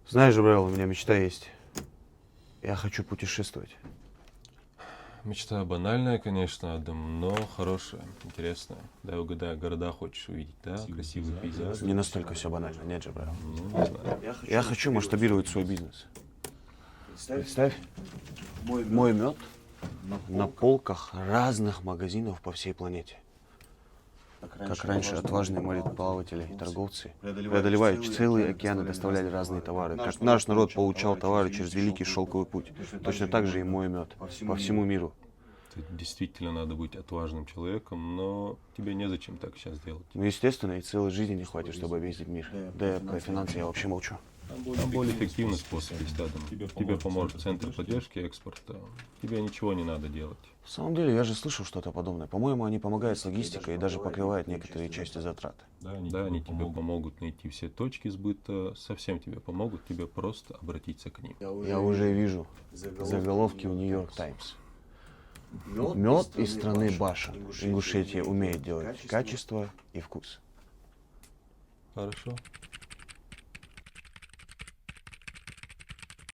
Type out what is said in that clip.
Знаешь, Брэл, у меня мечта есть. Я хочу путешествовать. Мечта банальная, конечно, Адам, но хорошая, интересная. Дай угадаю, города хочешь увидеть, да? Красивые пейзажи. Не настолько все банально, нет же, Брэл. Ну, не знаю. Я хочу масштабировать свой бизнес. Представь, мой мед на полках разных магазинов по всей планете. Как раньше отважные мореплаватели и торговцы, преодолевая целые океаны, доставляли разные товары. Как наш народ получал товары через Великий Шелковый путь. Точно так же и мой мед по всему миру. Действительно надо быть отважным человеком, но тебе незачем так сейчас делать. Ну, естественно, и целой жизни не хватит, чтобы объездить мир. Да и про финансы я вообще молчу. Там более эффективный способ есть, Адам. Тебе поможет Центр поддержки экспорта. Тебе ничего не надо делать. В самом деле, я же слышал что-то подобное. По-моему, они помогают с логистикой и даже покрывают некоторые части затрат. Да, они тебе помогут найти все точки сбыта, совсем тебе помогут, тебе просто обратиться к ним. Я уже вижу заголовки в Нью-Йорк Таймс. Мед из страны башен. Ингушетия умеет делать качество и вкус. Хорошо.